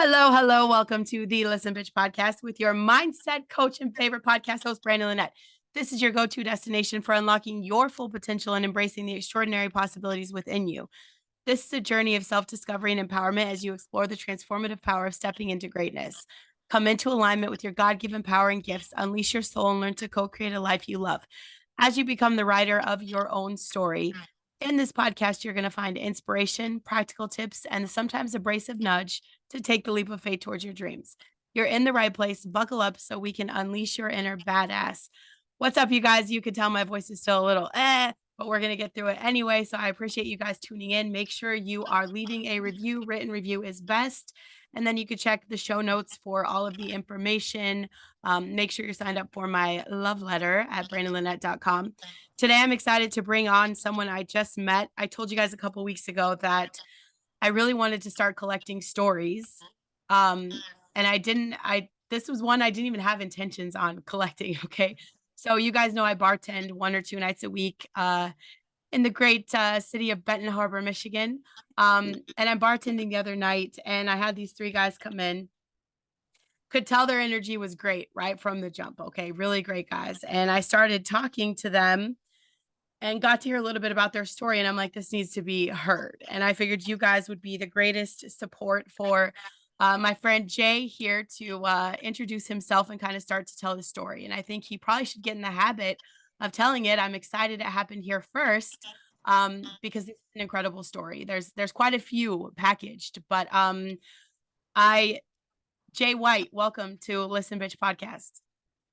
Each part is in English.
Hello, hello. Welcome to the Listen Bitch podcast with your mindset coach and favorite podcast host, Brandon Lynette. This is your go-to destination for unlocking your full potential and embracing the extraordinary possibilities within you. This is a journey of self-discovery and empowerment as you explore the transformative power of stepping into greatness. Come into alignment with your God-given power and gifts, unleash your soul, and learn to co-create a life you love. As you become the writer of your own story, in this podcast, you're going to find inspiration, practical tips, and sometimes abrasive nudge to take the leap of faith towards your dreams. You're in the right place. Buckle up so we can unleash your inner badass. What's up, you guys? You can tell my voice is still a little but we're going to get through it anyway. So I appreciate you guys tuning in. Make sure you are leaving a review. Written review is best. And then you could check the show notes for all of the information. Make sure you're signed up for my love letter at brandonlynette.com. Today, I'm excited to bring on someone I just met. I told you guys a couple weeks ago that I really wanted to start collecting stories. And this was one I didn't even have intentions on collecting. Okay. So you guys know I bartend 1 or 2 nights a week in the great city of Benton Harbor, Michigan. And I'm bartending the other night and I had these 3 guys come in. Could tell their energy was great right from the jump. Okay. Really great guys. And I started talking to them and got to hear a little bit about their story. And I'm like, this needs to be heard. And I figured you guys would be the greatest support for my friend Jay here to introduce himself and kind of start to tell the story. And I think he probably should get in the habit of telling it. I'm excited it happened here first because it's an incredible story. There's quite a few packaged, but Jay White, welcome to Listen Bitch podcast.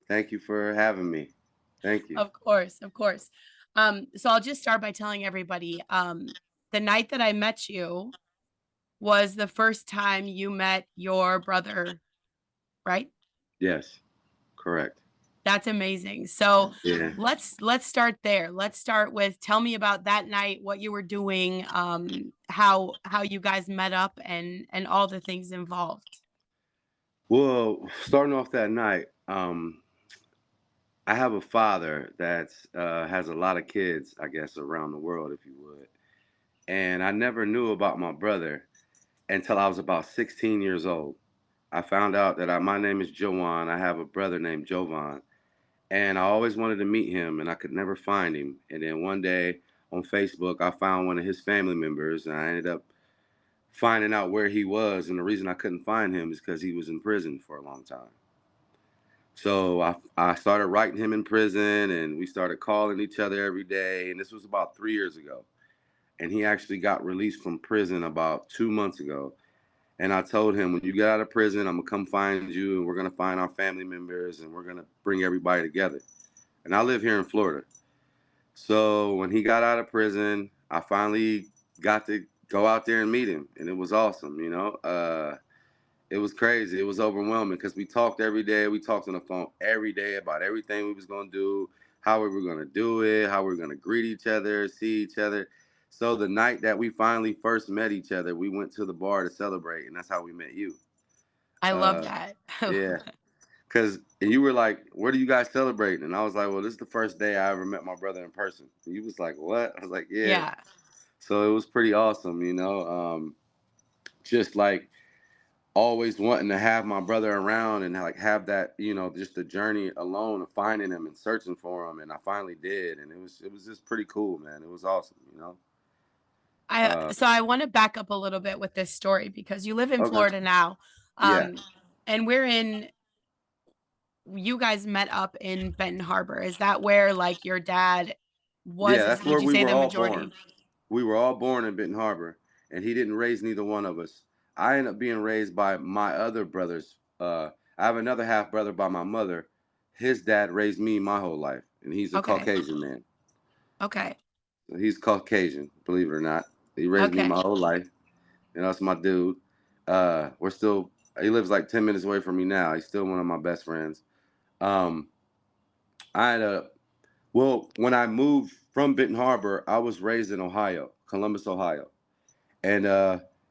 Thank you for having me. Thank you. Of course, of course. So I'll just start by telling everybody, the night that I met you was the first time you met your brother, right? Yes, correct. That's amazing. So Yeah. let's start there. Let's start with tell me about that night, what you were doing, how you guys met up and all the things involved. Well, starting off that night, I have a father that has a lot of kids, I guess, around the world, if you would. And I never knew about my brother until I was about 16 years old. I found out that my name is Joanne. I have a brother named Jovan. And I always wanted to meet him, and I could never find him. And then one day on Facebook, I found one of his family members, and I ended up finding out where he was. And the reason I couldn't find him is because he was in prison for a long time. So I started writing him in prison, and we started calling each other every day. And this was about 3 years ago. And he actually got released from prison about 2 months ago. And I told him, when you get out of prison, I'm going to come find you, and we're going to find our family members, and we're going to bring everybody together. And I live here in Florida. So when he got out of prison, I finally got to go out there and meet him. And it was awesome, you know. It was crazy. It was overwhelming because we talked every day. We talked on the phone every day about everything we was going to do, how we were going to do it, how we were going to greet each other, see each other. So the night that we finally first met each other, we went to the bar to celebrate, and that's how we met you. I love Uh, that. yeah, because you were like, "What are you guys celebrating?" And I was like, "Well, this is the first day I ever met my brother in person." And you was like, "What?" I was like, "Yeah." Yeah. So it was pretty awesome, you know. Just like always wanting to have my brother around and like have that, you know, just the journey alone of finding him and searching for him, and I finally did, and it was just pretty cool, man. It was awesome, you know. I want to back up a little bit with this story because you live in Okay. Florida now. Yeah. Um, and you guys met up in Benton Harbor. Is that where like your dad Yeah, was? that's Would where you we say were the all born. majority? We were all born in Benton Harbor, and he didn't raise neither one of us. I ended up being raised by my other brothers. I have another half brother by my mother. His dad raised me my whole life, and he's a Okay. Caucasian man. Okay. So he's Caucasian, believe it or not. He raised me my Okay. whole life, and that's my dude. We're still. He lives like 10 minutes away from me now. He's still one of my best friends. Um, I had a well when I moved from Benton Harbor, I was raised in Ohio, Columbus, Ohio. And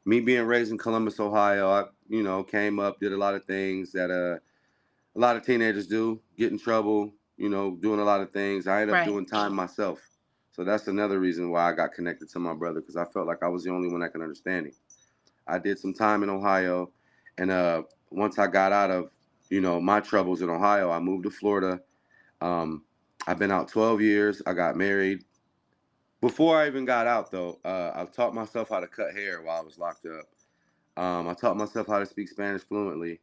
me being raised in Columbus, Ohio, I, you know, came up, did a lot of things that a lot of teenagers do, get in trouble, you know, doing a lot of things. I ended up Right. doing time myself. So that's another reason why I got connected to my brother, because I felt like I was the only one that could understand him. I did some time in Ohio, And once I got out of, my troubles in Ohio, I moved to Florida. Um, I've been out 12 years. I got married. Before I even got out, though, I taught myself how to cut hair while I was locked up. I taught myself how to speak Spanish fluently.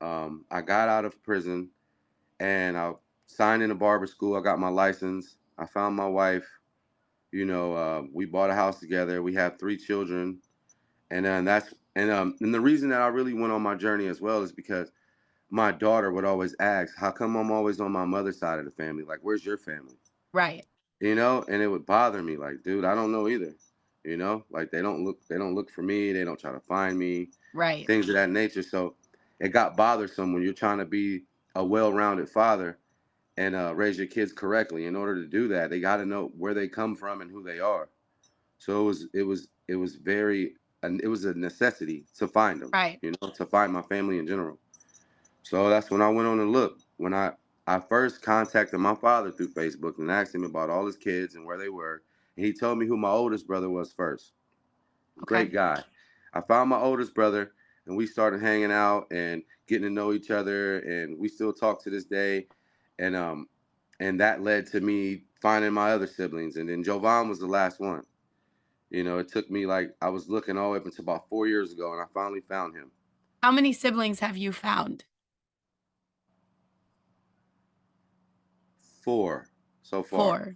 I got out of prison and I signed in a barber school. I got my license. I found my wife. We bought a house together. We have 3 children, and then and the reason that I really went on my journey as well is because my daughter would always ask, "How come I'm always on my mother's side of the family? Like, where's your family?" Right. And it would bother me. Like, dude, I don't know either. Like they don't look for me. They don't try to find me, Right. things of that nature. So it got bothersome when you're trying to be a well-rounded father and raise your kids correctly. In order to do that, they got to know where they come from and who they are. So it was very, and it was a necessity to find them. Right. To find my family in general. So that's when I went on and looked. When I first contacted my father through Facebook and asked him about all his kids and where they were, and he told me who my oldest brother was first. Okay. Great guy. I found my oldest brother, and we started hanging out and getting to know each other, and we still talk to this day. And that led to me finding my other siblings, and then Jovan was the last one. It took me, like, I was looking all the way up until about 4 years ago, and I finally found him. How many siblings have you found? 4 so far. 4.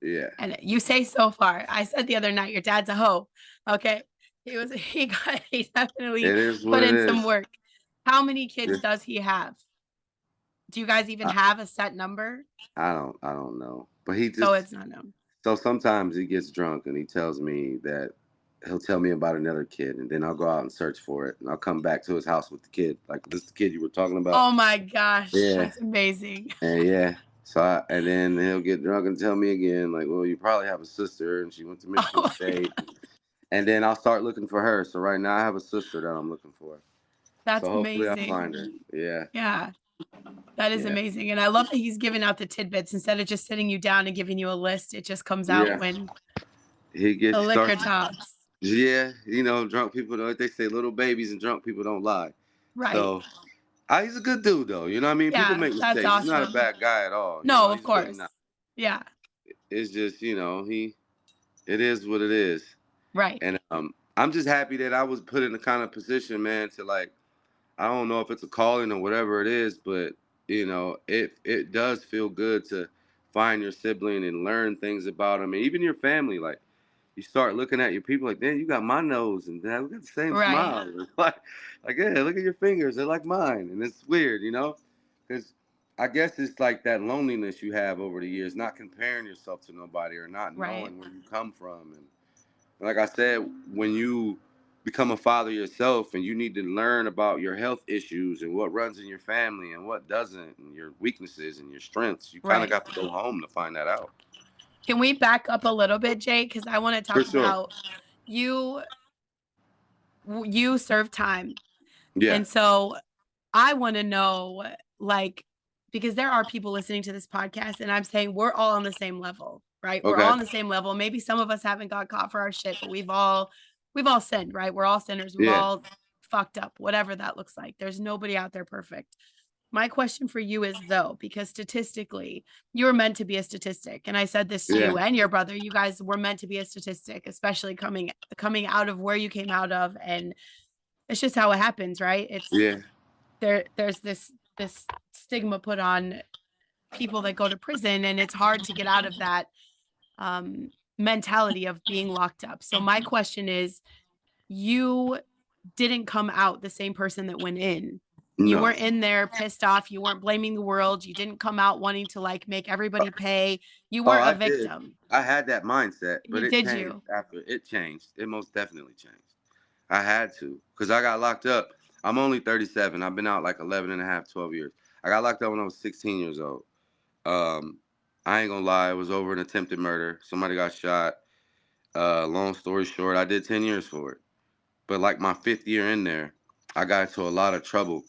Yeah, And you say so far. I said the other night, your dad's a hoe. Okay. He definitely it is what put it in some is. work. How many Yeah. kids does he have? Do you guys even I, have a set number? I don't know, but he So just it's not known. so sometimes he gets drunk and he tells me that he'll tell me about another kid, and then I'll go out and search for it, and I'll come back to his house with the kid, like, this is the kid you were talking about. Oh my gosh, Yeah, that's amazing. and yeah. And then he'll get drunk and tell me again, like, well, you probably have a sister, and she went to Oh Michigan my State. god, And then I'll start looking for her. So right now I have a sister that I'm looking for. that's So hopefully I amazing. find her. Yeah, Yeah, that is yeah, amazing. And I love that he's giving out the tidbits instead of just sitting you down and giving you a list. It just comes out yeah. when He the gets liquor starts. talks. Yeah, drunk people don't. They say little babies and drunk people don't lie. Right. So he's a good dude, though. You know what I mean? People Yeah, make that's mistakes. He's not a awesome. bad guy at all. No, of He's really course. not. Yeah, It's just it is what it is. right, And I'm just happy that I was put in the kind of position, man, to, like, I don't know if it's a calling or whatever it is, but it does feel good to find your sibling and learn things about them, and even your family. Like, you start looking at your people, like, man, you got my nose, and Dad, we got the same right, smile. Like, yeah, look at your fingers, they're like mine, and it's weird, because I guess it's like that loneliness you have over the years, not comparing yourself to nobody or not right, knowing where you come from, and like I said, when you become a father yourself and you need to learn about your health issues and what runs in your family and what doesn't, and your weaknesses and your strengths, you kind of right. got to go home to find that out. Can we back up a little bit, Jay? Because I want to For talk sure. about you. You serve time, Yeah. and so I want to know, like, because there are people listening to this podcast, and I'm saying we're all on the same level, right? We're all Okay. on the same level. Maybe some of us haven't got caught for our shit, but we've all sinned, right? We're all sinners. We've Yeah. all fucked up, whatever that looks like. There's nobody out there perfect. My question for you is though, because statistically, you're meant to be a statistic. And I said this to Yeah. you and your brother, you guys were meant to be a statistic, especially coming out of where you came out of. And it's just how it happens, right? It's Yeah. there's this stigma put on people that go to prison, and it's hard to get out of that mentality of being locked up. So my question is, you didn't come out the same person that went in. You No. weren't in there pissed off. You weren't blaming the world. You didn't come out wanting to, like, make everybody pay. You Oh, weren't a I did. victim. I had that mindset, but You it did changed you. after it changed. It most definitely changed. I had to, because I got locked up. I'm only 37. I've been out like 11 and a half, 12 years. I got locked up when I was 16 years old. Um, I ain't gonna lie, it was over an attempted murder. Somebody got shot. Long story short, I did 10 years for it. But like my fifth year in there, I got into a lot of trouble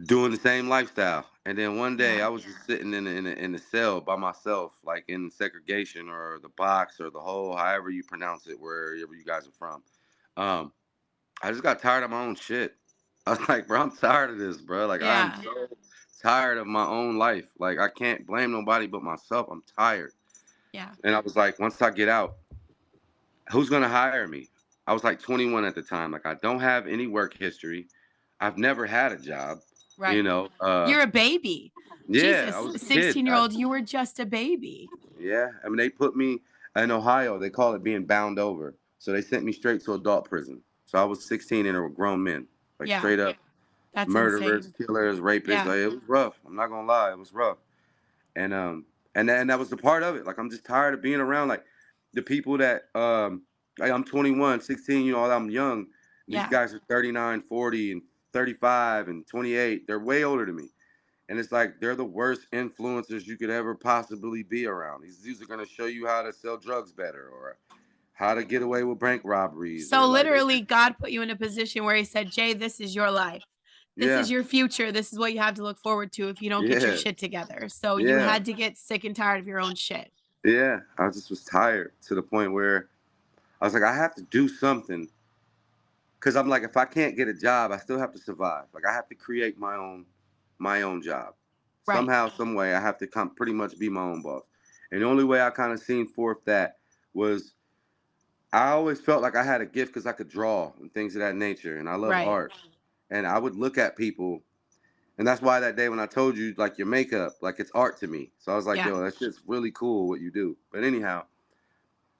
doing the same lifestyle. And then one day Yeah. I was just sitting in the cell by myself, like in segregation or the box or the hole, however you pronounce it, wherever you guys are from. Um, I just got tired of my own shit. I was like, bro, I'm tired of this, bro. Like, I'm Yeah. so tired of my own life. Like, I can't blame nobody but myself. I'm tired. Yeah. And I was like, once I get out, who's gonna hire me? I was like 21 at the time. Like, I don't have any work history. I've never had a job. You Right. know, You're a baby. yeah, I Jesus, was a kid. 16-year-old, you were just a baby. Yeah, I mean, they put me in Ohio. They call it being bound over. So they sent me straight to adult prison. So I was 16 and there were grown men, like Yeah. straight up That's murderers, insane. killers, rapists. Yeah. Like, it was rough. I'm not gonna lie, it was rough. And that was the part of it. Like, I'm just tired of being around like the people that like, I'm 21, 16. You know, I'm young. These Yeah. guys are 39, 40, and 35 and 28. They're way older than me. And it's like they're the worst influencers you could ever possibly be around. These are gonna show you how to sell drugs better or how to get away with bank robberies So or like they literally, God put you in a position where He said, Jay, this is your life. This yeah, is your future. This is what you have to look forward to if you don't get your yeah, shit together. So you yeah, had to get sick and tired of your own shit. yeah. I just was tired to the point where I was like, I have to do something because I'm like, if I can't get a job, I still have to survive. Like, I have to create my own job Right. somehow, some way. I have to pretty much be my own boss. And the only way I kind of seen forth that was I always felt like I had a gift because I could draw and things of that nature, and I love Right. art. And I would look at people, and that's why that day when I told you like your makeup, like it's art to me. So I was like, Yeah. yo, that shit's really cool what you do. But anyhow,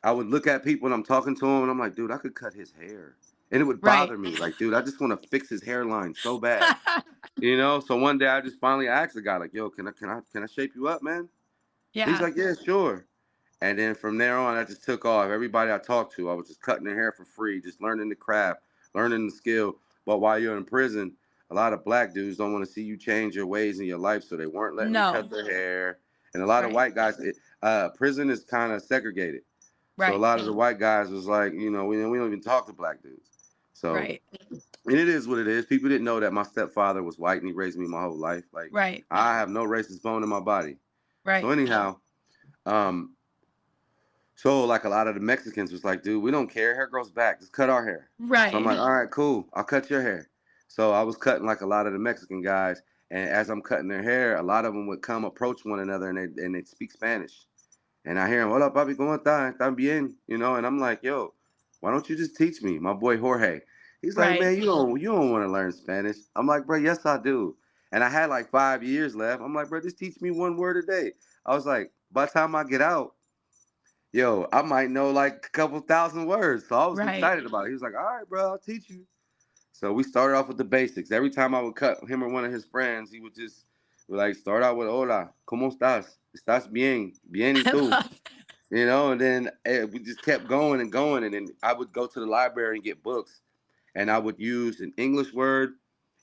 I would look at people and I'm talking to him, and I'm like, dude, I could cut his hair, and it would Right. bother me. Like, dude, I just want to fix his hairline so bad, you know. So one day I just finally asked the guy, like, yo, can I shape you up, man? He's Yeah. like, yeah, sure. And then from there on, I just took off. Everybody I talked to, I was just cutting their hair for free, just learning the craft, learning the skill. But while you're in prison, a lot of black dudes don't want to see you change your ways in your life, so they weren't letting me cut No. their hair. And a lot of Right. white guys, prison is kind of segregated. So a Right. lot of the white guys was like, we don't even talk to black dudes. So, Right. and it is what it is. People didn't know that my stepfather was white and he raised me my whole life. Like, Right. I have no racist bone in my body. So Right. anyhow, um, so like a lot of the Mexicans was like, dude, we don't care. Hair grows back. Just cut our hair. So I'm Right. like, all right, cool. I'll cut your hair. So I was cutting like a lot of the Mexican guys, and as I'm cutting their hair, a lot of them would come approach one another and they'd speak Spanish. And I hear him, hola papi, ¿cómo está? ¿Está bien? You know, and I'm like, yo, why don't you just teach me? My boy Jorge. He's like, Right. man, you don't want to learn Spanish. I'm like, bro, yes I do. And I had like 5 years left. I'm like, bro, just teach me one word a day. I was like, by the time I get out, yo, I might know like a couple thousand words. So I was Right. excited about it. He was like, all right, bro, I'll teach you. So we started off with the basics. Every time I would cut him or one of his friends, he would just like start out with hola, ¿cómo estás? ¿Estás bien? Bien y I tú? love You know, and then we just kept going and going. And then I would go to the library and get books. And I would use an English word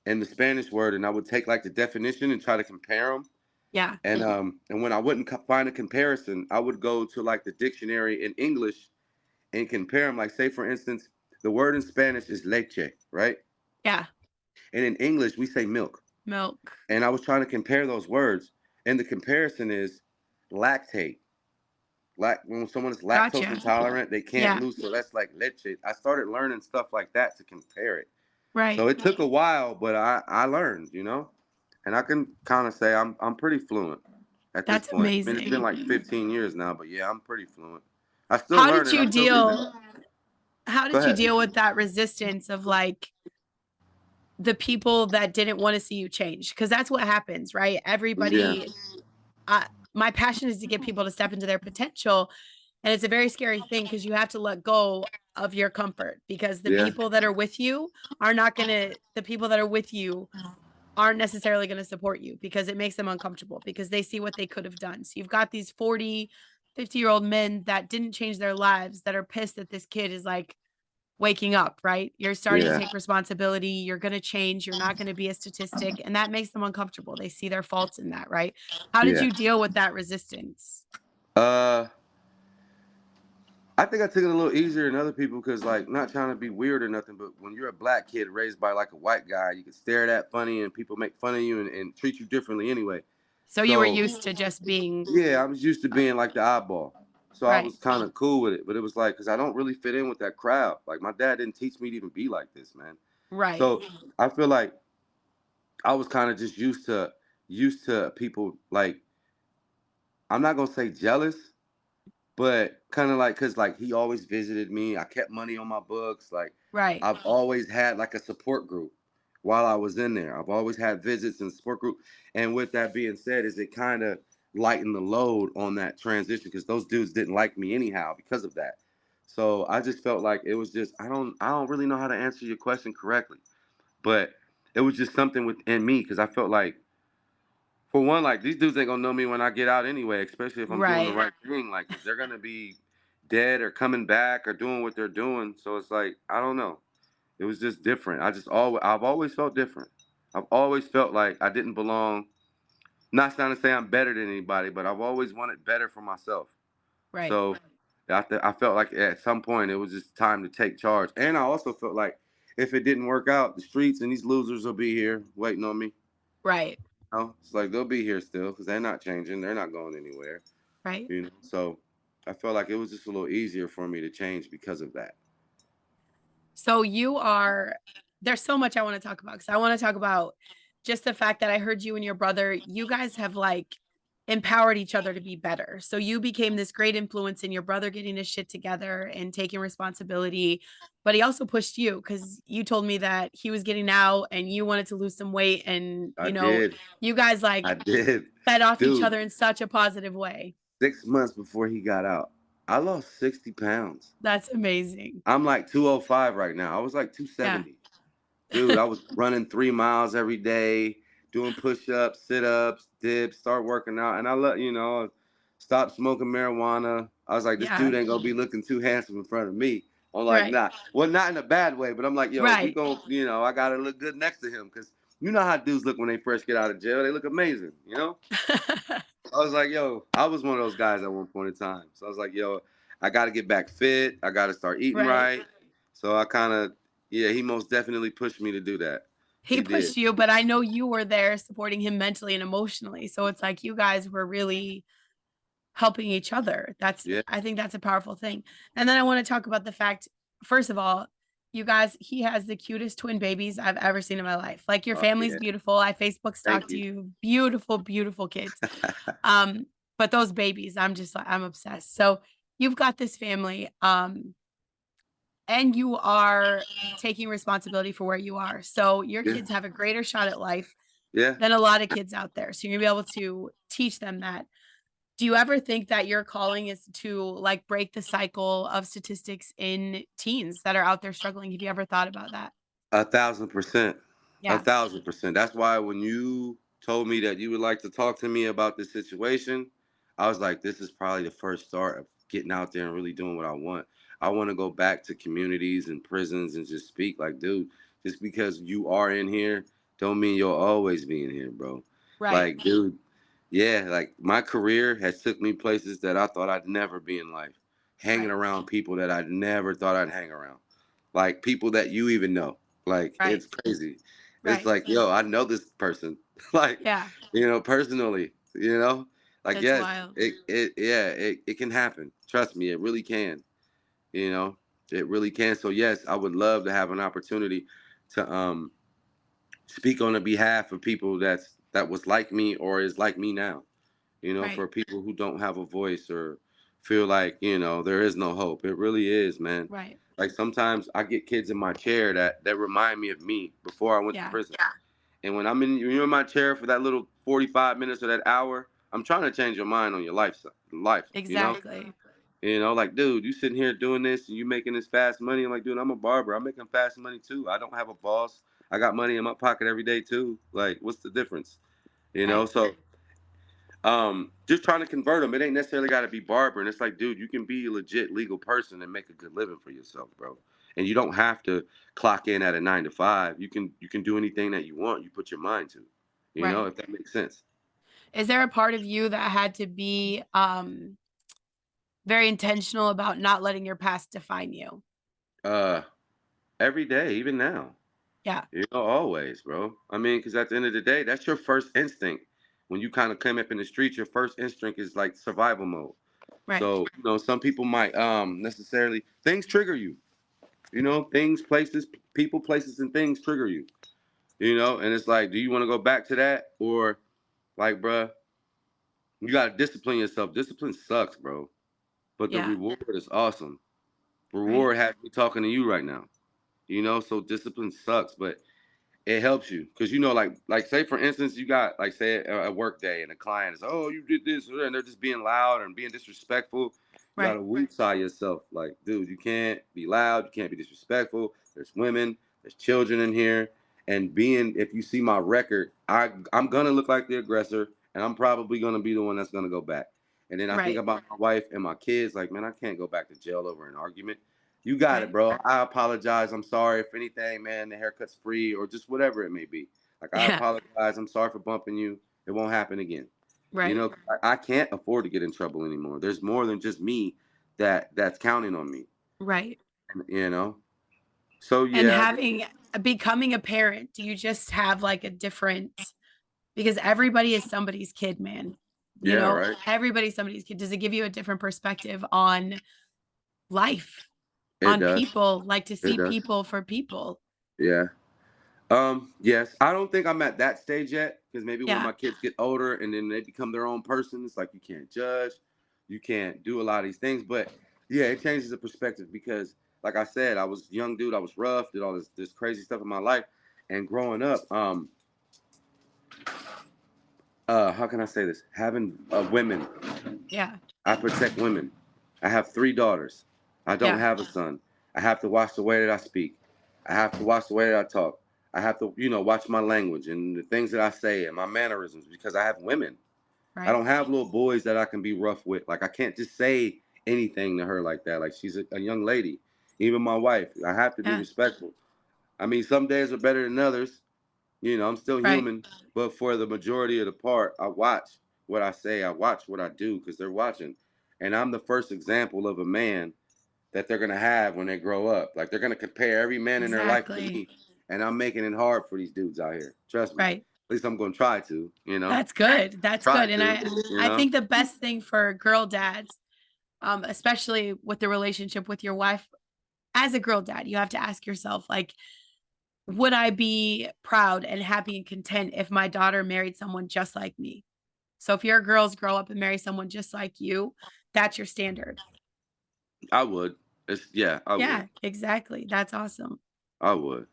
and the Spanish word. And I would take like the definition and try to compare them. Yeah. And when I wouldn't find a comparison, I would go to like the dictionary in English and compare them. Like, say, for instance, the word in Spanish is leche, right? Yeah. And in English, we say milk. Milk. And I was trying to compare those words. And the comparison is lactate. When someone is lactose Gotcha. intolerant, they can't Yeah. lose. So that's like leche. I started learning stuff like that to compare it. So Right. it took a while, but I learned, you know? And I can kind of say I'm pretty fluent at this That's point. I mean, it's been amazing. like 15 years now, but yeah, I'm pretty fluent. I still How did learning. you I'm still getting deal better. how Go did you ahead. deal with that resistance of like the people that didn't want to see you change? Because that's what happens, right? Yeah, Everybody, I, my passion is to get people to step into their potential. And it's a very scary thing because you have to let go of your comfort because the yeah, people that are with you are not going to, the people that are with you aren't necessarily going to support you because it makes them uncomfortable because they see what they could have done. So you've got these 40, 50-year-old men that didn't change their lives that are pissed that this kid is like waking up, right? You're starting to yeah, take responsibility. You're going to change. You're not going to be a statistic. And that makes them uncomfortable. They see their faults in that, right? How did yeah. you deal with that resistance? Uh, I think I took it a little easier than other people because, like, not trying to be weird or nothing, but when you're a black kid raised by like a white guy, you get stared at funny and people make fun of you and treat you differently anyway. So you were So used to just being yeah, I was used to being like the oddball. So I right. was kind of cool with it, but it was like because I don't really fit in with that crowd. Like, my dad didn't teach me to even be like this, man. Right. So I feel like I was kind of just used to people like, I'm not gonna say jealous, but kind of like, cause like he always visited me. I kept money on my books. Like Right. I've always had like a support group while I was in there. I've always had visits and support group. And with that being said, is it kind of lightened the load on that transition because those dudes didn't like me anyhow because of that. So I just felt like it was just, I don't really know how to answer your question correctly, but it was just something within me because I felt like, for one, like these dudes ain't gonna know me when I get out anyway, especially if I'm doing the Right. right thing. Like, cause they're gonna be dead or coming back or doing what they're doing. So it's like, I don't know. It was just different. I've always felt different. I've always felt like I didn't belong. Not trying to say I'm better than anybody, but I've always wanted better for myself. Right. So I felt like at some point it was just time to take charge. And I also felt like if it didn't work out, the streets and these losers will be here waiting on me. Right. No, it's like they'll be here still because they're not changing. They're not going anywhere. Right. So I felt like it was just a little easier for me to change because of that. So you are there's so much I want to talk about because I want to talk about just the fact that I heard you and your brother, you guys have like empowered each other to be better. So you became this great influence in your brother getting his shit together and taking responsibility. But he also pushed you because you told me that he was getting out and you wanted to lose some weight. And, I did. you guys I like did. fed off each Dude, other in such a positive way. 6 months before he got out, I lost 60 pounds. That's amazing. I'm like 205 right now. I was like Yeah. 270. Dude, I was running 3 miles every day, doing push-ups, sit-ups, dips, start working out. And stopped smoking marijuana. I was like, this Yeah. dude ain't gonna be looking too handsome in front of me. I'm like, Right. nah. Well, not in a bad way, but I'm like, yo, we Right. gon' I gotta look good next to him. Cause you know how dudes look when they first get out of jail. They look amazing. I was like, yo, I was one of those guys at one point in time. So I was like, yo, I got to get back fit. I got to start eating Right. right. So I kind of, yeah, he most definitely pushed me to do that. He He did. pushed you, but I know you were there supporting him mentally and emotionally. So it's like you guys were really helping each other. Yeah. I think that's a powerful thing. And then I want to talk about the fact, first of all, you guys, he has the cutest twin babies I've ever seen in my life. Like your Oh, family's yeah. beautiful. I Facebook Thank stalked you. you. Beautiful, beautiful kids. Um, but those babies, I'm just like, I'm obsessed. So you've got this family. And you are taking responsibility for where you are. So your Yeah. kids have a greater shot at life Yeah. than a lot of kids out there. So you're gonna be able to teach them that. Do you ever think that your calling is to like break the cycle of statistics in teens that are out there struggling? Have you ever thought about that? 1,000%. A Yeah. 1,000%. That's why when you told me that you would like to talk to me about this situation, I was like, this is probably the first start of getting out there and really doing what I want. I want to go back to communities and prisons and just speak like, dude, just because you are in here, don't mean you'll always be in here, bro. Right. Like, dude, yeah, like my career has took me places that I thought I'd never be in life, hanging Right. around people that I never thought I'd hang around, like people that you even know. Like Right. it's crazy. It's Right. like, yo, I know this person, like, Yeah. personally. Like It's yes, wild. it can happen. Trust me, it really can. You know, it really can. So yes, I would love to have an opportunity to speak on the behalf of people that was like me or is like me now. Right. For people who don't have a voice or feel like, there is no hope. It really is, man. Right. Like sometimes I get kids in my chair that remind me of me before I went to Yeah. prison. And when you're in my chair for that little 45 minutes or that hour, I'm trying to change your mind on your life. Exactly. Like, dude, you sitting here doing this and you making this fast money. I'm like, dude, I'm a barber. I'm making fast money too. I don't have a boss. I got money in my pocket every day too. Like, what's the difference? Right. So just trying to convert them. It ain't necessarily got to be barber. And it's like, dude, you can be a legit legal person and make a good living for yourself, bro. And you don't have to clock in at a 9 to 5. You can do anything that you want. You put your mind to. Right. If that makes sense. Is there a part of you that had to be very intentional about not letting your past define you? Uh, every day, even now. Yeah. Always, bro. I mean, because at the end of the day, that's your first instinct. When you kind of come up in the street, your first instinct is like survival mode. Right. So, some people might necessarily things trigger you. You know, things, places, people, places, and things trigger you. You know, and it's like, do you want to go back to that, or like, bruh, you gotta discipline yourself. Discipline sucks, bro, but the Yeah. reward is awesome. Right. Reward has me talking to you right now. You know, so discipline sucks, but it helps you because, you know, like say for instance, you got like say a work day and a client is, oh, you did this, and they're just being loud and being disrespectful. You Right. gotta woosah yourself, like, dude, you can't be loud, you can't be disrespectful. There's women, there's children in here, and being, if you see my record, I'm gonna look like the aggressor, and I'm probably gonna be the one that's gonna go back. And then I think Right. about my wife and my kids, like, man, I can't go back to jail over an argument. You got it, Right. bro. I apologize. I'm sorry if anything, man. The haircut's free or just whatever it may be. Like, I Yeah. apologize. I'm sorry for bumping you. It won't happen again. You Right. know, I can't afford to get in trouble anymore. There's more than just me that's counting on me. Right. You know. So And yeah, having becoming a parent, do you just have like a different, because everybody is somebody's kid, man. You yeah, know, right. everybody's somebody's kid. Does it give you a different perspective on life, It on does. people, like to It see does. people for people? Yeah. Yes. I don't think I'm at that stage yet because maybe when Yeah. my kids get older and then they become their own person, it's like you can't judge, you can't do a lot of these things. But yeah, it changes the perspective because, like I said, I was a young dude, I was rough, did all this crazy stuff in my life, and growing up, how can I say this? Having women, Yeah. I protect women. I have 3 daughters. I don't Yeah. have a son. I have to watch the way that I speak. I have to watch the way that I talk. I have to, watch my language and the things that I say and my mannerisms because I have women. I Right. don't have little boys that I can be rough with. Like, I can't just say anything to her like that. Like, she's a young lady. Even my wife, I have to be Yeah. respectful. I mean, some days are better than others. I'm still Right. human, but for the majority of the part, I watch what I say. I watch what I do because they're watching. And I'm the first example of a man that they're going to have when they grow up. Like, they're going to compare every man in their life to Exactly. me. And I'm making it hard for these dudes out here. Trust me. Right. At least I'm going to try to. That's good. That's Try good. And to, you I know? think the best thing for girl dads, especially with the relationship with your wife, as a girl dad, you have to ask yourself, like, would I be proud and happy and content if my daughter married someone just like me? So if your girls grow up and marry someone just like you, that's your standard. I would. Yeah, I would. Yeah, exactly. That's awesome. I would.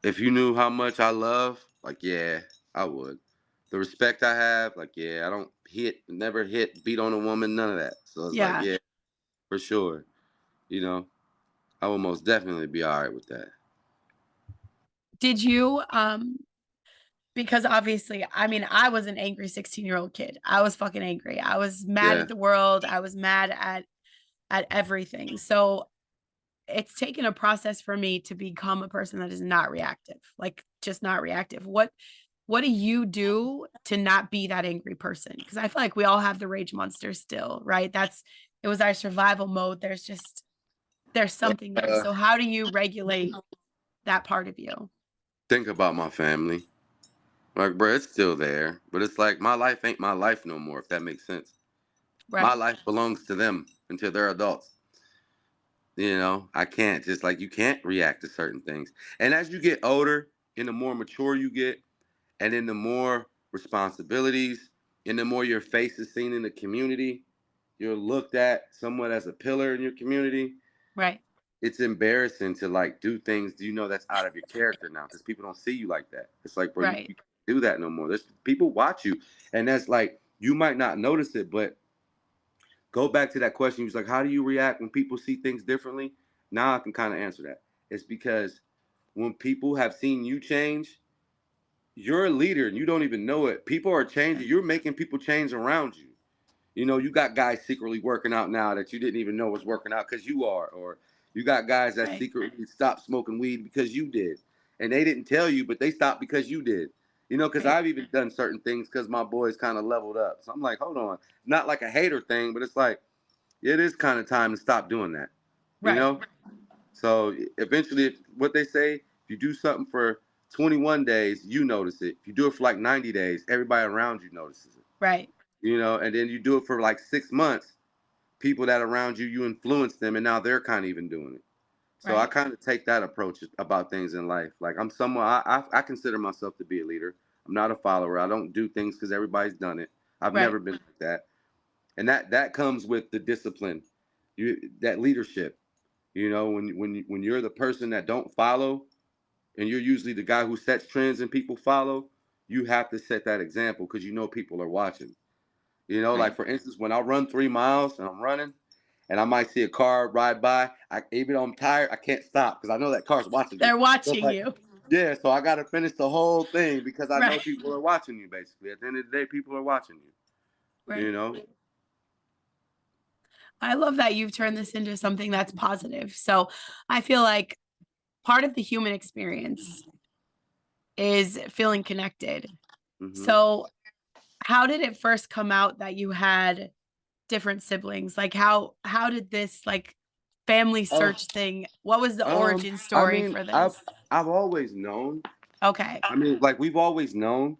If you knew how much I love, like, yeah, I would. The respect I have, like, yeah, I don't never beat on a woman, none of that. So it's like, Yeah. yeah, for sure. You know, I would most definitely be all right with that. Did you because obviously, I mean, I was an angry 16-year-old kid. I was fucking angry. I was mad Yeah, at the world. I was mad at everything. So it's taken a process for me to become a person that is not reactive, like just not reactive. What do you do to not be that angry person? Because I feel like we all have the rage monster still, right? It was our survival mode. There's something there. uh, So how do you regulate that part of you? think about my family. Like, bro, it's still there, but it's like my life ain't my life no more. If that makes sense, my Right. life belongs to them until they're adults. I can't just like you can't react to certain things. And as you get older, and the more mature you get, and then the more responsibilities, and the more your face is seen in the community, you're looked at somewhat as a pillar in your community. Right. It's embarrassing to like do things that's out of your character now because people don't see you like that. It's like, bro, Right. you can't do that no more. There's people watch you, and that's like you might not notice it, but go back to that question. He was like, how do you react when people see things differently? Now I can kind of answer that. It's because when people have seen you change, you're a leader and you don't even know it. People are changing. You're making people change around you. You got guys secretly working out now that you didn't even know was working out because you are, or you got guys that Right. secretly stopped smoking weed because you did, and they didn't tell you, but they stopped because you did. Because Right. I've even done certain things because my boys kind of leveled up. So I'm like, hold on, not like a hater thing, but it's like it is kind of time to stop doing that. You Right. know. So eventually, what they say, if you do something for 21 days, you notice it. If you do it for like 90 days, everybody around you notices it. Right. And then you do it for like 6 months, people that around you, you influence them, and now they're kind of even doing it. So I Right. kind of take that approach about things in life. Like I'm someone I consider myself to be a leader. I'm not a follower. I don't do things because everybody's done it. I've Right. never been like that, and that comes with the discipline, that leadership. When you're the person that don't follow, and you're usually the guy who sets trends and people follow, you have to set that example because you know people are watching. Like Right. for instance, when I run 3 miles and I'm running, and I might see a car ride by, even though I'm tired, I can't stop because I know that car's watching me. They're So it's watching like, you. yeah, so I got to finish the whole thing because I know Right. people are watching you. Basically, at the end of the day, people are watching you. Right. I love that you've turned this into something that's positive. So I feel like part of the human experience is feeling connected. Hmm. So how did it first come out that you had different siblings? Like how did this like family Oh, search thing? What was the origin I story mean, for I've this? I've always known. Okay. I mean, like we've always known.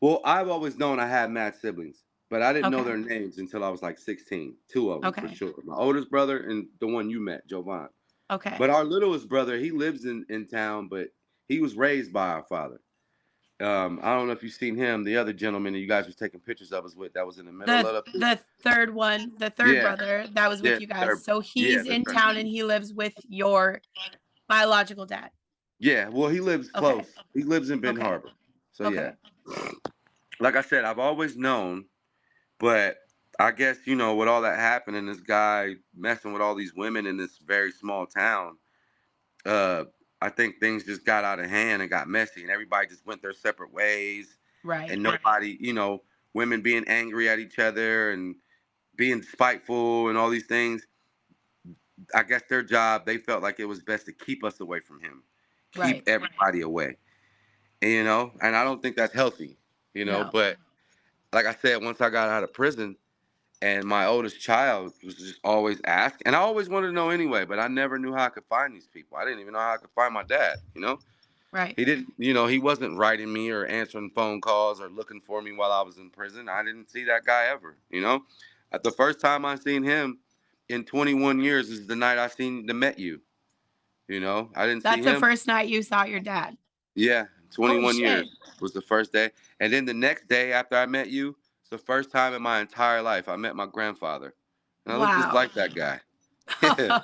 Well, I've always known I had mad siblings, but I didn't know Okay. their names until I was like 16. Two of them for Okay. sure. My oldest brother and the one you met, Jovan. Okay. But our littlest brother, he lives in town, but he was raised by our father. I don't know if you've seen him, the other gentleman that you guys was taking pictures of us with that was in the middle The of the the third one, the third yeah, brother that was yeah, with you guys. third, So yeah, he's the in third. town and he lives with your biological dad. Yeah, well, he lives Okay. close. He lives in Ben Okay. Harbor. So yeah, Okay. like I said, I've always known, but I guess with all that happening, this guy messing with all these women in this very small town, uh, I think things just got out of hand and got messy, and everybody just went their separate ways, Right. and nobody, women being angry at each other and being spiteful and all these things. I guess their job, they felt like it was best to keep us away from him, keep Right. everybody away, and I don't think that's healthy. No. But like I said, once I got out of prison, and my oldest child was just always asking, and I always wanted to know anyway, but I never knew how I could find these people. I didn't even know how I could find my dad. Right. He didn't, he wasn't writing me or answering phone calls or looking for me while I was in prison. I didn't see that guy ever. The first time I seen him in 21 years is the night I met you. I didn't see That's the him. first night you saw your dad. Yeah, Holy 21 shit. years was the first day. And then the next day after I met you, it's the first time in my entire life I met my grandfather. And I looked just Wow. like that guy. Yeah.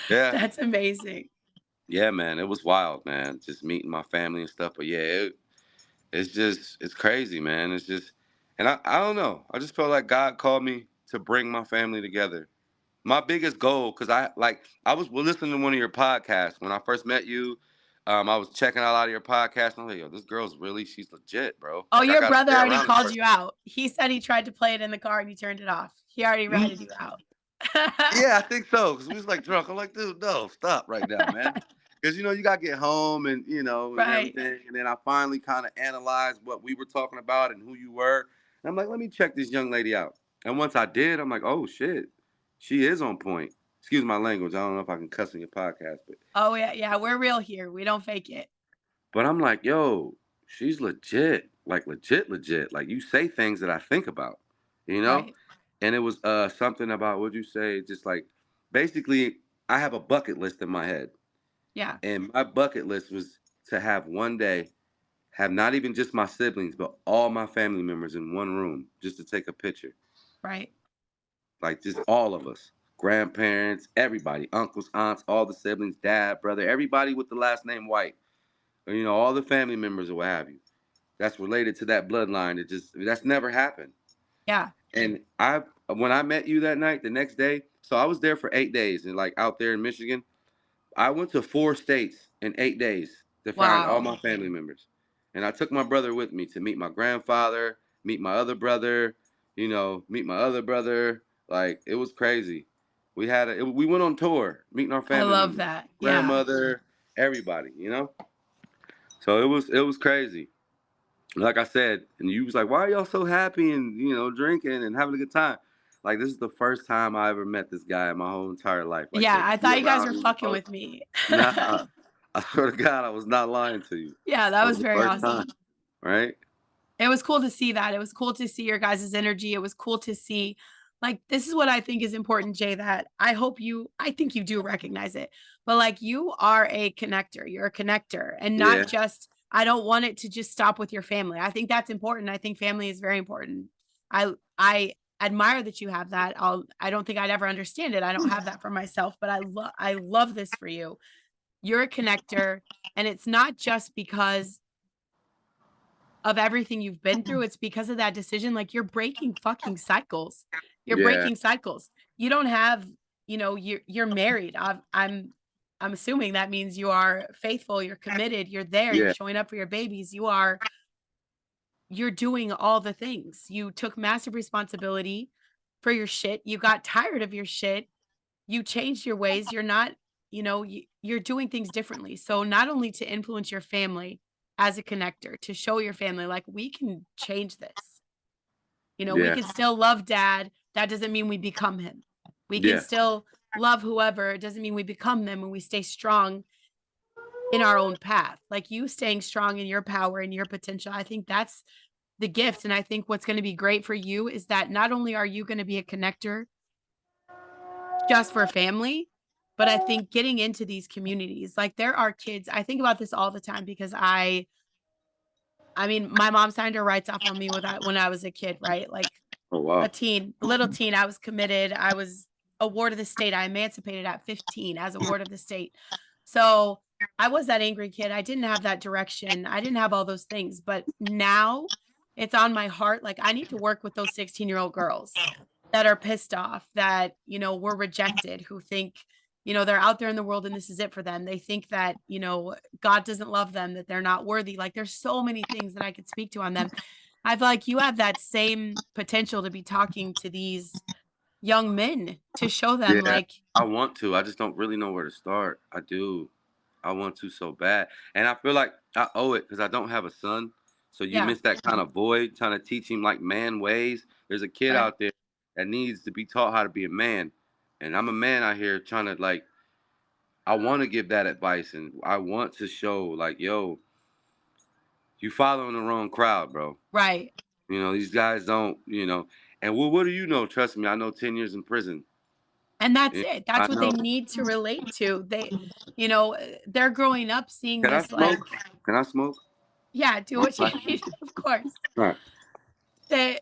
Yeah. That's amazing. Yeah, man. It was wild, man. Just meeting my family and stuff. But yeah, it's crazy, man. It's just, and I don't know. I just felt like God called me to bring my family together. My biggest goal, because I was listening to one of your podcasts when I first met you. I was checking out a lot of your podcasts. And I'm like, yo, this girl's she's legit, bro. Oh, Like I your gotta brother stay already around this called person. you out. He said he tried to play it in the car and you turned it off. He already ratted you out. Yeah, I think so. Cause we was like drunk. I'm like, dude, no, stop right now, man. Cause you gotta get home and and Right. everything. And then I finally kind of analyzed what we were talking about and who you were. And I'm like, let me check this young lady out. And once I did, I'm like, oh shit, she is on point. Excuse my language. I don't know if I can cuss on your podcast, Oh yeah, yeah. We're real here. We don't fake it. but I'm like, yo, she's legit, like legit, legit. Like you say things that I think about, you know. Right. And it was something about what'd you say? Just like basically, I have a bucket list in my head, Yeah. and my bucket list was to have one day have not even just my siblings, but all my family members in one room just to take a picture, Right. like just all of us, grandparents, everybody, uncles, aunts, all the siblings, dad, brother, everybody with the last name White, or, all the family members or what have you. That's related to that bloodline. That's never happened. Yeah. And when I met you that night, the next day, so I was there for 8 days and like out there in Michigan, I went to 4 states in 8 days to find all Wow. my family members. And I took my brother with me to meet my grandfather, meet my other brother, meet my other brother. Like it was crazy. We went on tour, meeting our I family love members, that. Yeah. grandmother, everybody. So it was crazy. Like I said, and you was like, why are y'all so happy and drinking and having a good time? Like this is the first time I ever met this guy in my whole entire life. Like Yeah. to I be thought you guys around were him. fucking with me. Nah, I swear to God, I was not lying to you. Yeah, that It was was the very first time, awesome. right? It was cool to see that. It was cool to see your guys' energy. It was cool to see like, this is what I think is important, Jay, that I think you do recognize it, but like you are a connector. You're a connector and not Yeah, just, I don't want it to just stop with your family. I think that's important. I think family is very important. I admire that you have that. I don't think I'd ever understand it. I don't have that for myself, but I love this for you. You're a connector, and it's not just because of everything you've been through, it's because of that decision, like, you're breaking fucking cycles. You're yeah, breaking cycles. You don't have, you're married. I'm assuming that means you are faithful, you're committed, you're there, you're yeah, showing up for your babies, you're doing all the things. You took massive responsibility for your shit, you got tired of your shit, you changed your ways, you're not, you're doing things differently. So not only to influence your family as a connector, to show your family like we can change this. We yeah, can still love dad. That doesn't mean we become him. We can yeah, still love whoever. It doesn't mean we become them, and we stay strong in our own path. Like you staying strong in your power and your potential. I think that's the gift. And I think what's going to be great for you is that not only are you going to be a connector just for family, but I think getting into these communities, like there are kids, I think about this all the time because I mean, my mom signed her rights off on me with that when I was a kid, right? Like oh a wow, teen, a little teen, I was committed. I was a ward of the state. I emancipated at 15 as a ward of the state. So I was that angry kid. I didn't have that direction. I didn't have all those things. But now it's on my heart. Like I need to work with those 16-year-old girls that are pissed off that, were rejected, who think, they're out there in the world and this is it for them. They think that, God doesn't love them, that they're not worthy. Like there's so many things that I could speak to on them. I feel like you have that same potential to be talking to these young men to show them yeah. like, I want to. I just don't really know where to start. I do. I want to so bad, and I feel like I owe it because I don't have a son. So you yeah, miss that kind of void, trying to teach him like man ways. There's a kid right. out there that needs to be taught how to be a man, and I'm a man out here trying to like. I want to give that advice, and I want to show like, yo, you following the wrong crowd, bro. Right. These guys don't. And what do you know? Trust me, I know 10 years in prison. And that's Yeah, it. I That's what know. they need to relate to. They're growing up seeing Can I this like, smoke? Can I smoke? yeah, do what you need, of course. Right. That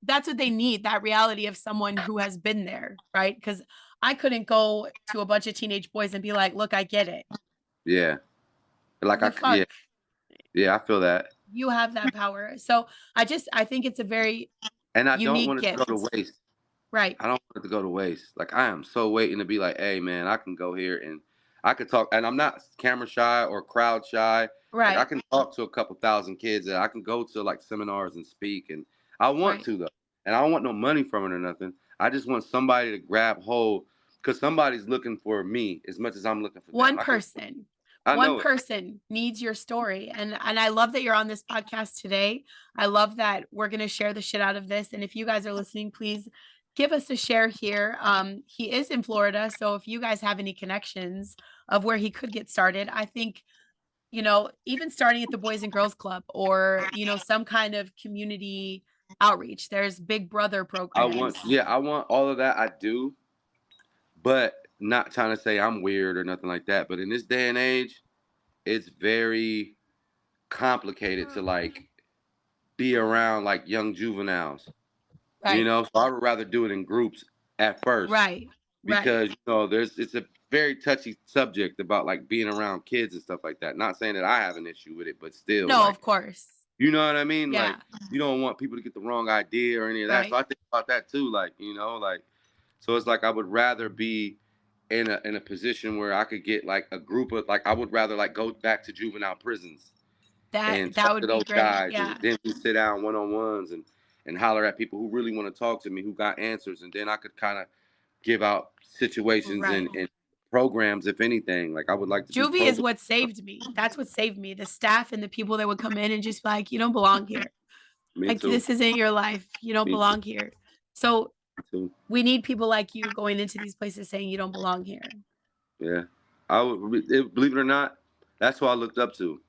that's what they need, that reality of someone who has been there, right? Because I couldn't go to a bunch of teenage boys and be like, look, I get it. Yeah. Like The yeah, fuck, yeah, I feel that. you have that power. So I think it's a very And I don't unique want it to go to gift. waste. Right. I don't want it to go to waste. Like I am so waiting to be like, hey man, I can go here and I could talk and I'm not camera shy or crowd shy. Like I Right. can talk to a couple thousand kids and I can go to like seminars and speak and I want Right. to though. And I don't want no money from it or nothing. I just want somebody to grab hold because somebody's looking for me as much as I'm looking for them. One person, I one know it. person needs your story. And I love that you're on this podcast today. I love that we're going to share the shit out of this. And if you guys are listening, please give us a share here. He is in Florida. So if you guys have any connections of where he could get started, I think, even starting at the Boys and Girls Club or, some kind of community outreach. There's Big Brother programs. I want all of that. I do, but not trying to say I'm weird or nothing like that. But in this day and age, it's very complicated to like be around like young juveniles. Right. So I would rather do it in groups at first Right. Right. because it's a very touchy subject about like being around kids and stuff like that. Not saying that I have an issue with it, but still No, like of course. you know what I mean? Like Yeah. you don't want people to get the wrong idea or any of that. So Right. I think about that too. Like like so it's like I would rather be in a position where I could get like a group of like I would rather like go back to juvenile prisons and That talk to would be those great. guys and Yeah. then we sit down one on ones and holler at people who really want to talk to me who got answers and then I could kind of give out situations Right. and programs if anything. Like I would like to do Juvie is programs. what saved me. That's what saved me. The staff and the people that would come in and just be like, you don't belong here. Me Like, too. this isn't your life. You don't Me too. belong here. So Me too. we need people like you going into these places saying you don't belong here. Yeah. Believe it or not, that's who I looked up to.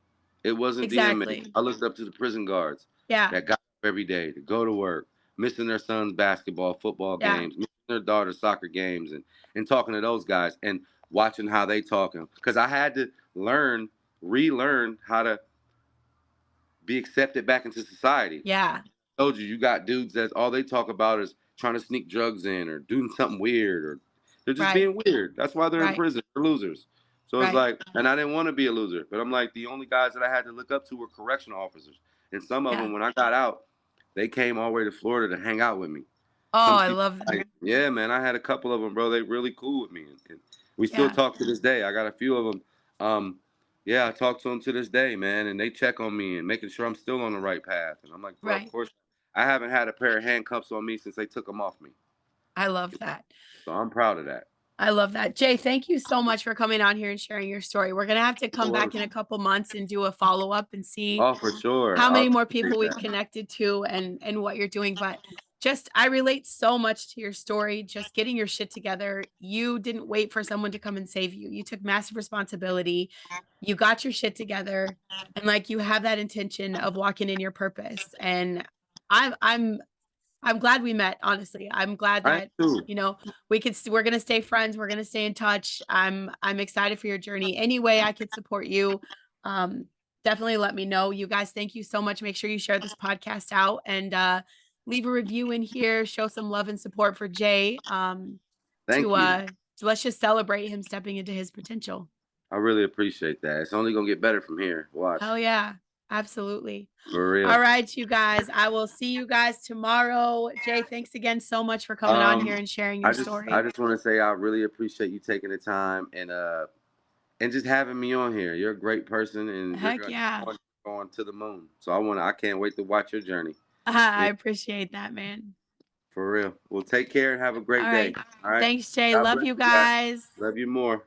It wasn't the inmates. Exactly. I looked up to the prison guards Yeah. that got up every day to go to work, missing their son's basketball, football Yeah. games, missing their daughter's soccer games, and talking to those guys and watching how they talking. Because I had to relearn how to be accepted back into society. Yeah. Told you, you got dudes that all they talk about is trying to sneak drugs in or doing something weird, or they're just Right. being weird. That's why they're in Right. prison. They're losers. So it's Right. like, and I didn't want to be a loser, but I'm like, the only guys that I had to look up to were correctional officers. And some of Yeah. them, when I got out, they came all the way to Florida to hang out with me. Oh, Come I see. love that. Yeah, man, I had a couple of them, bro. They really cool with me, and we still Yeah. talk to this day. I got a few of them. Yeah, I talk to them to this day, man, and they check on me and making sure I'm still on the right path. And I'm like, bro, of Right. course, I haven't had a pair of handcuffs on me since they took them off me. I love that. So I'm proud of that. I love that. Jay, thank you so much for coming on here and sharing your story. We're going to have to come back in a couple months and do a follow up and see Oh, for sure. how I many more appreciate people we've that. connected to and what you're doing. But just, I relate so much to your story, just getting your shit together. You didn't wait for someone to come and save you. You took massive responsibility. You got your shit together, and like, you have that intention of walking in your purpose. And I'm I'm glad we met, honestly. I'm glad I am that, too. we're going to stay friends. We're going to stay in touch. I'm excited for your journey. Any way I could support you, um, definitely let me know. You guys, thank you so much. Make sure you share this podcast out and leave a review in here. Show some love and support for Jay. Thank you. So let's just celebrate him stepping into his potential. I really appreciate that. It's only gonna get better from here. Watch. Hell yeah, absolutely. For real. All right, you guys. I will see you guys tomorrow. Jay, thanks again so much for coming on Um, here and sharing your I story. just want to say I really appreciate you taking the time and just having me on here. You're a great person, and Heck yeah. going to the moon. So I can't wait to watch your journey. I Yeah, appreciate that, man. for real. Well, take care and have a All great day. right. All right. Thanks, Jay. God Love bless you you guys. guys. Love you more.